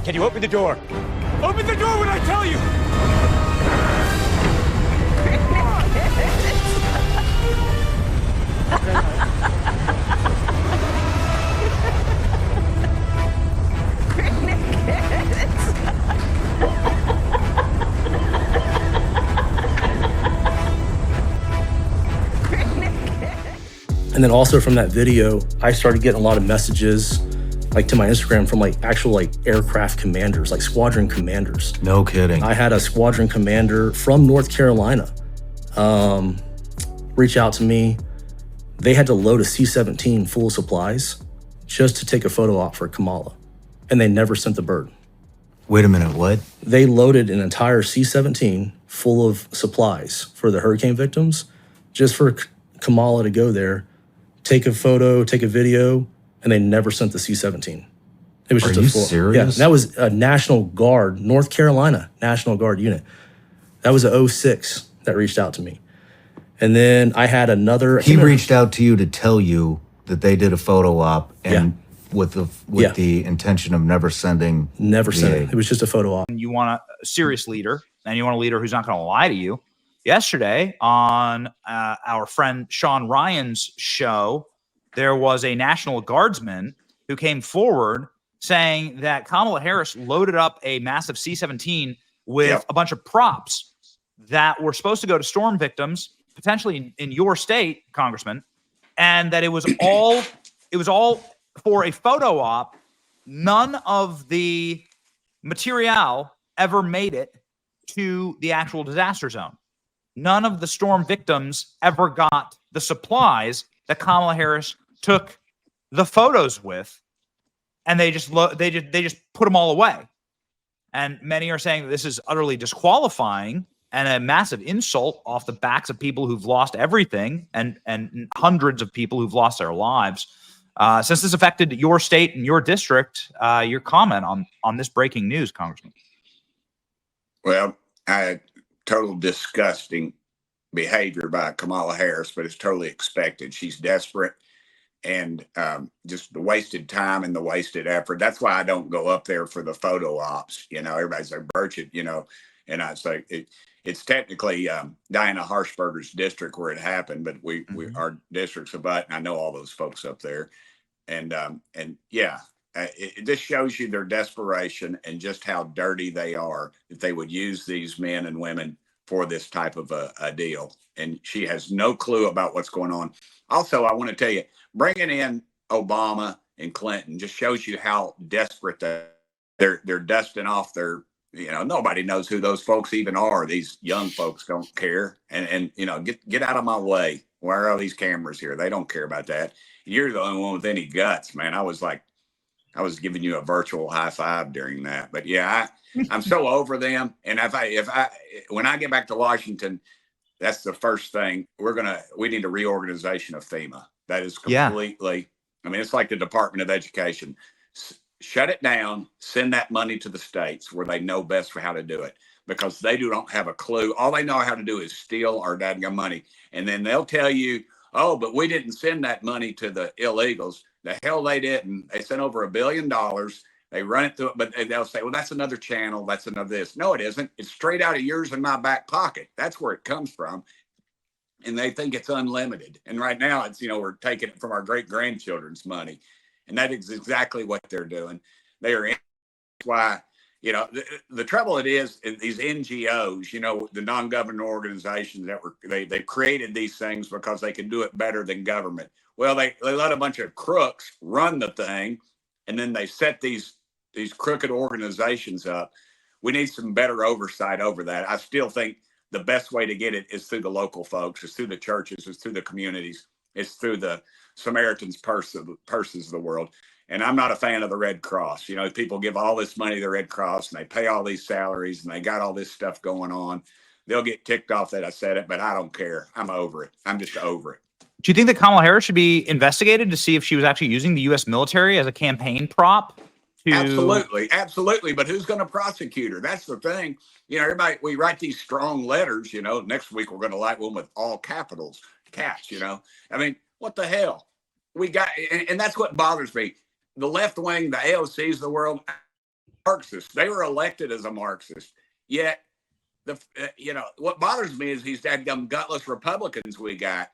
Can you open the door? Open the door when I tell you! And then also from that video, I started getting a lot of messages like to my Instagram from like actual like aircraft commanders, like squadron commanders. No kidding. I had a squadron commander from North Carolina reach out to me. They had to load a C-17 full of supplies just to take a photo op for Kamala. And they never sent the bird. Wait a minute, what? They loaded an entire C-17 full of supplies for the hurricane victims just for Kamala to go there, take a photo, take a video, and they never sent the C-17. It was just Are you full. serious? Yeah, that was a National Guard, North Carolina National Guard unit. That was a 06 that reached out to me. And then I had another. He reached out to you to tell you that they did a photo op and with the intention of never sending. Never sent it. It was just a photo op. You want a serious leader, and you want a leader who's not going to lie to you. Yesterday on our friend Sean Ryan's show, there was a National Guardsman who came forward saying that Kamala Harris loaded up a massive C-17 with a bunch of props that were supposed to go to storm victims, potentially in your state, Congressman, and that it was all for a photo op. None of the material ever made it to the actual disaster zone. None of the storm victims ever got the supplies that Kamala Harris took the photos with, and they just put them all away. And many are saying that this is utterly disqualifying and a massive insult off the backs of people who've lost everything and hundreds of people who've lost their lives. Since this affected your state and your district, your comment on this breaking news, Congressman. Well, total disgusting behavior by Kamala Harris, but it's totally expected. She's desperate and just the wasted time and the wasted effort. That's why I don't go up there for the photo ops. You know, everybody's like, Burchett, you know, and I say it's technically Diana Harshberger's district where it happened, but our district's a butt, and I know all those folks up there. And yeah, it just shows you their desperation and just how dirty they are, that they would use these men and women for this type of a deal. And she has no clue about what's going on. Also, I want to tell you, bringing in Obama and Clinton just shows you how desperate they're dusting off their, you know, nobody knows who those folks even are. These young folks don't care. And you know, get out of my way. Why are all these cameras here? They don't care about that. You're the only one with any guts, man. I was giving you a virtual high five during that. But yeah, I'm so over them. And when I get back to Washington, that's the first thing we need a reorganization of FEMA. That is completely, I mean, it's like the Department of Education. Shut it down, send that money to the states where they know best for how to do it, because they don't have a clue. All they know how to do is steal our dadgum money. And then they'll tell you, oh, but we didn't send that money to the illegals. The hell they didn't. They sent over $1 billion. They run it through, but they'll say, well, that's another channel. That's another this. No, it isn't. It's straight out of yours in my back pocket. That's where it comes from. And they think it's unlimited. And right now it's, you know, we're taking it from our great grandchildren's money. And that is exactly what they're doing. They are, why, you know, the trouble it is, these NGOs, you know, the non-government organizations that they created these things because they can do it better than government. Well, they let a bunch of crooks run the thing, and then they set these crooked organizations up. We need some better oversight over that. I still think the best way to get it is through the local folks, it's through the churches, it's through the communities, it's through the Samaritan's purses of the world. And I'm not a fan of the Red Cross. You know, people give all this money to the Red Cross and they pay all these salaries and they got all this stuff going on. They'll get ticked off that I said it, but I don't care. I'm over it. I'm just over it. Do you think that Kamala Harris should be investigated to see if she was actually using the U.S. military as a campaign prop? Absolutely. But who's going to prosecute her? That's the thing. You know, everybody, we write these strong letters, you know, next week we're going to write one with all capitals, cats, you know. I mean, what the hell? And that's what bothers me. The left wing, the AOCs of the world, Marxist. They were elected as a Marxist. Yet, what bothers me is these dadgum gutless Republicans we got.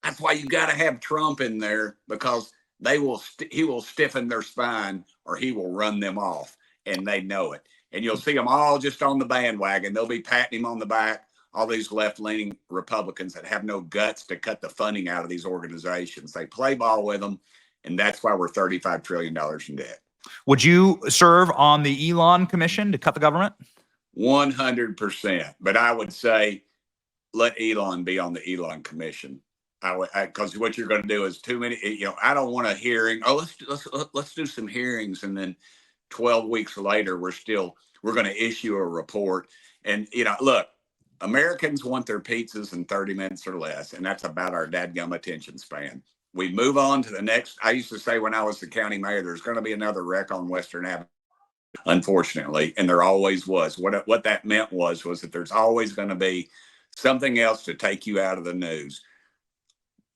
That's why you got to have Trump in there, because he will stiffen their spine or he will run them off, and they know it. And you'll see them all just on the bandwagon. They'll be patting him on the back. All these left-leaning Republicans that have no guts to cut the funding out of these organizations. They play ball with them, and that's why we're $35 trillion in debt. Would you serve on the Elon Commission to cut the government? 100%. But I would say let Elon be on the Elon Commission. Because what you're going to do is too many. I don't want a hearing. Oh, let's do some hearings, and then 12 weeks later we're going to issue a report. And look. Americans want their pizzas in 30 minutes or less, and that's about our dadgum attention span. We move on to the next. I used to say when I was the county mayor, there's going to be another wreck on Western Avenue, unfortunately, and there always was. What that meant was that there's always going to be something else to take you out of the news.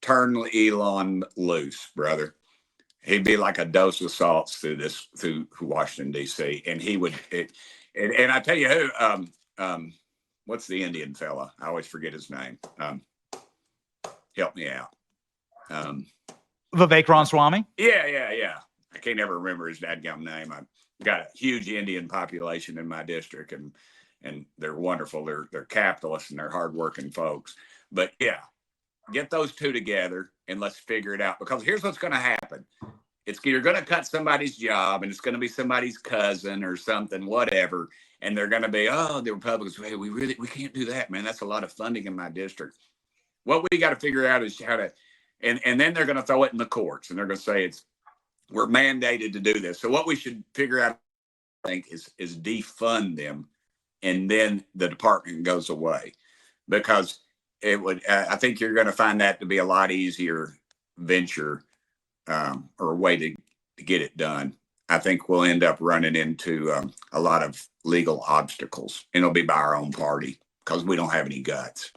Turn Elon loose, brother. He'd be like a dose of salts through Washington, D.C., and he would. And I tell you who. What's the Indian fella? I always forget his name. Help me out. Vivek Ramaswamy? Yeah. I can't ever remember his dadgum name. I've got a huge Indian population in my district, and they're wonderful. They're capitalists and they're hardworking folks. But yeah, get those two together and let's figure it out. Because here's what's going to happen. You're going to cut somebody's job, and it's going to be somebody's cousin or something, whatever. And they're going to be, the Republicans, hey, we can't do that, man. That's a lot of funding in my district. What we got to figure out is how to, and then they're going to throw it in the courts, and they're going to say we're mandated to do this. So what we should figure out, I think, is defund them, and then the department goes away, because I think you're going to find that to be a lot easier venture or way to get it done. I think we'll end up running into a lot of legal obstacles, and it'll be by our own party because we don't have any guts.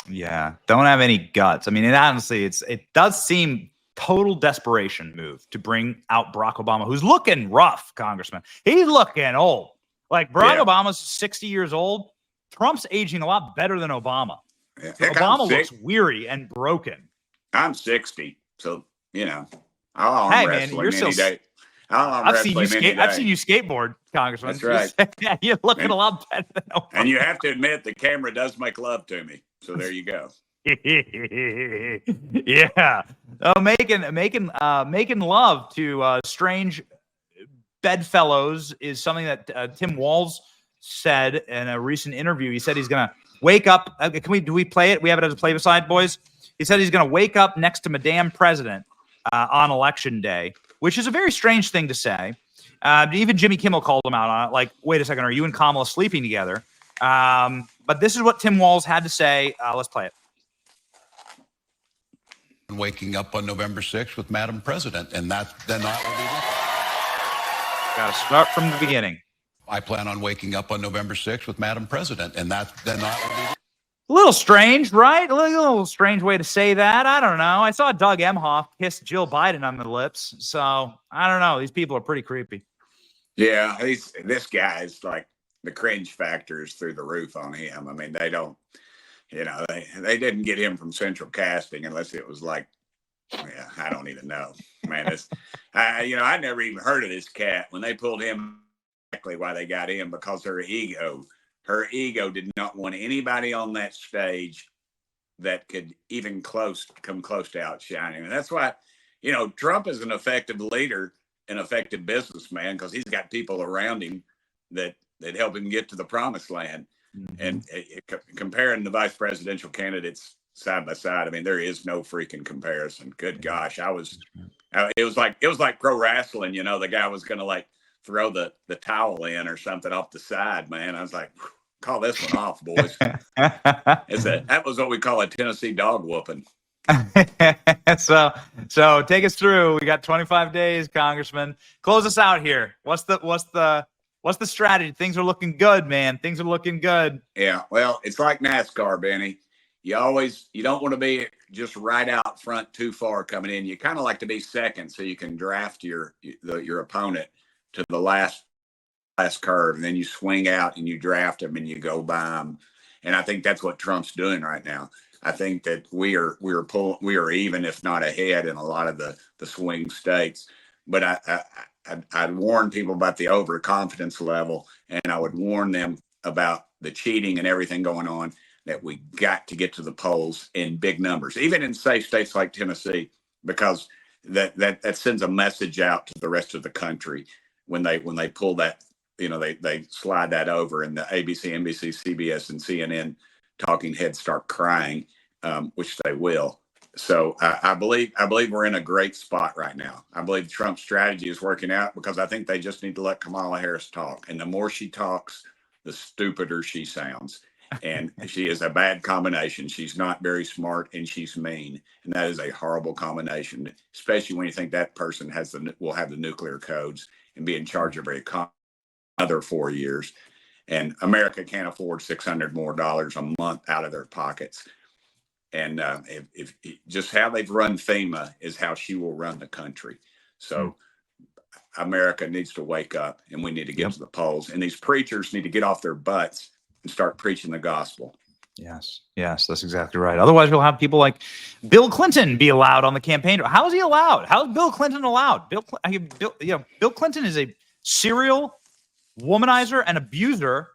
Yeah, don't have any guts. I mean, and honestly, it does seem total desperation move to bring out Barack Obama, who's looking rough, Congressman. He's looking old. Like Barack Obama's 60 years old. Trump's aging a lot better than Obama. Yeah. So Obama looks weary and broken. I'm 60, so I'll arm wrestle him any day. I've seen you skateboard, Congressman. That's right. You're looking a lot better than Obama. And you have to admit, the camera does make love to me. So there you go. Yeah. Making love to strange bedfellows is something that Tim Walz said in a recent interview. He said he's going to wake up. Do we play it? We have it as a play beside, boys. He said he's going to wake up next to Madame President on Election Day, which is a very strange thing to say. Even Jimmy Kimmel called him out on it. Like, wait a second, are you and Kamala sleeping together? But this is what Tim Walz had to say. Let's play it. Waking up on November 6th with Madam President, and then that will be. Got to start from the beginning. I plan on waking up on November 6th with Madam President, and then that will be. A little strange, right? A little strange way to say that. I don't know. I saw Doug Emhoff kiss Jill Biden on the lips. So I don't know. These people are pretty creepy. Yeah, this guy's like, the cringe factor is through the roof on him. I mean, they don't, they didn't get him from Central Casting unless it was like, I don't even know, man. I never even heard of this cat when they pulled him. Exactly why they got him, because her ego did not want anybody on that stage that could even come close to outshining. And that's why, Trump is an effective leader, an effective businessman, because he's got people around him that help him get to the promised land. Mm-hmm. And comparing the vice presidential candidates side by side, I mean, there is no freaking comparison. Good gosh, it was like pro wrestling. The guy was going to like throw the towel in or something off the side, man. I was like, call this one off, boys. That was what we call a Tennessee dog whooping. So take us through. We got 25 days, Congressman. Close us out here. What's the strategy? Things are looking good, man. Things are looking good. Yeah. Well, it's like NASCAR, Benny. You don't want to be just right out front too far coming in. You kind of like to be second so you can draft your opponent to the last last curve, and then you swing out and you draft them and you go buy them. And I think that's what Trump's doing right now. I think that we are even, if not ahead, in a lot of the swing states. But I'd warn people about the overconfidence level, and I would warn them about the cheating and everything going on, that we got to get to the polls in big numbers, even in safe states like Tennessee, because that sends a message out to the rest of the country when they pull that, they slide that over, and the ABC, NBC, CBS, and CNN talking heads start crying, which they will. So I believe we're in a great spot right now. I believe Trump's strategy is working out, because I think they just need to let Kamala Harris talk. And the more she talks, the stupider she sounds. And she is a bad combination. She's not very smart, and she's mean. And that is a horrible combination, especially when you think that person will have the nuclear codes and be in charge of another 4 years. And America can't afford $600 more a month out of their pockets. And if just how they've run FEMA is how she will run the country. So America needs to wake up, and we need to get to the polls. And these preachers need to get off their butts and start preaching the gospel. Yes, that's exactly right. Otherwise, we'll have people like Bill Clinton be allowed on the campaign. How is he allowed? How is Bill Clinton allowed? Bill Clinton is a serial womanizer and abuser.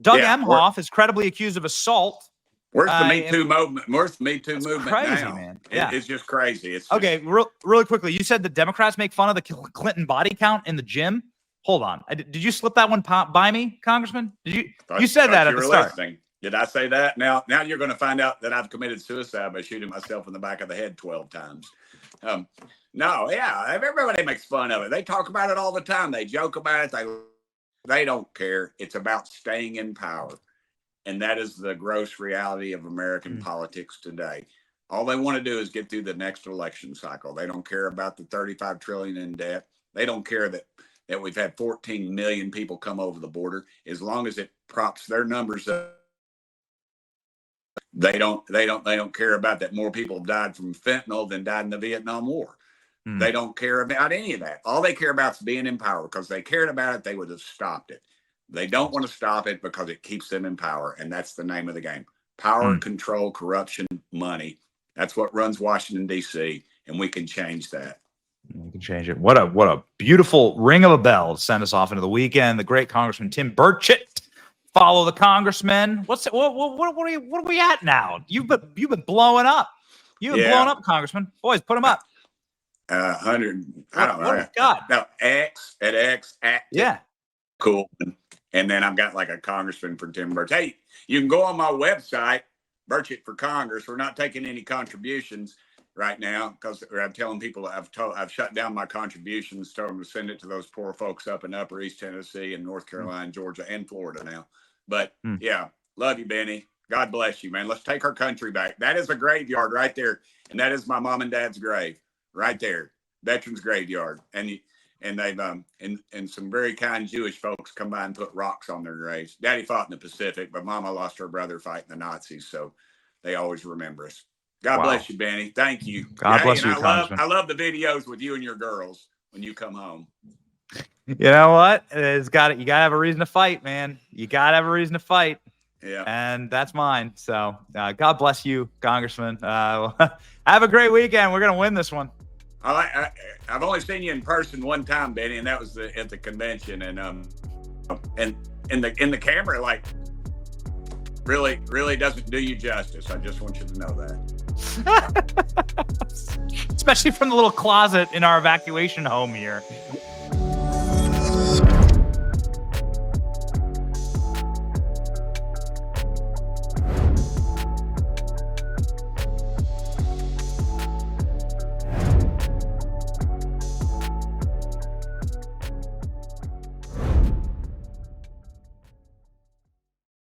Doug Emhoff is credibly accused of assault. Where's the Me Too movement? Where's the Me Too movement crazy, now? Man. It's just crazy. Okay, really quickly. You said the Democrats make fun of the Clinton body count in the gym. Hold on. Did you slip that one by me, Congressman? You said that at the start. Listening. Did I say that? Now you're going to find out that I've committed suicide by shooting myself in the back of the head 12 times. Everybody makes fun of it. They talk about it all the time. They joke about it. They don't care. It's about staying in power. And that is the gross reality of American politics today. All they want to do is get through the next election cycle. They don't care about the $35 trillion in debt. They don't care that we've had 14 million people come over the border. As long as it props their numbers up, they don't care about that more people died from fentanyl than died in the Vietnam War. They don't care about any of that. All they care about is being in power, because they cared about it, they would have stopped it. They don't want to stop it because it keeps them in power, and that's the name of the game. Power, control, corruption, money. That's what runs Washington, D.C., and we can change that. We can change it. What a beautiful ring of a bell to send us off into the weekend. The great Congressman Tim Burchett. Follow the congressman. What are we at now? You've been blowing up. You've been blowing up, Congressman. Boys, put him up. 100. I don't know. What have we got? No, X. Yeah. Cool. And then I've got like a congressman for Tim Burchett. Hey, you can go on my website, Burchett for Congress. We're not taking any contributions right now, because I'm telling people I've shut down my contributions, told them to send it to those poor folks up in Upper East Tennessee and North Carolina, Georgia, and Florida now. But love you, Benny. God bless you, man. Let's take our country back. That is a graveyard right there, and that is my mom and dad's grave right there, Veterans Graveyard. And they've and some very kind Jewish folks come by and put rocks on their graves. Daddy fought in the Pacific, but Mama lost her brother fighting the Nazis, so they always remember us. God bless you, Benny. Thank you. God bless you, Congressman. I love the videos with you and your girls when you come home. You know what? You gotta have a reason to fight, man. You gotta have a reason to fight. Yeah. And that's mine. So God bless you, Congressman. Have a great weekend. We're gonna win this one. I've only seen you in person one time, Benny, and that was at the convention. And in the camera, like, really doesn't do you justice. I just want you to know that. Especially from the little closet in our evacuation home here.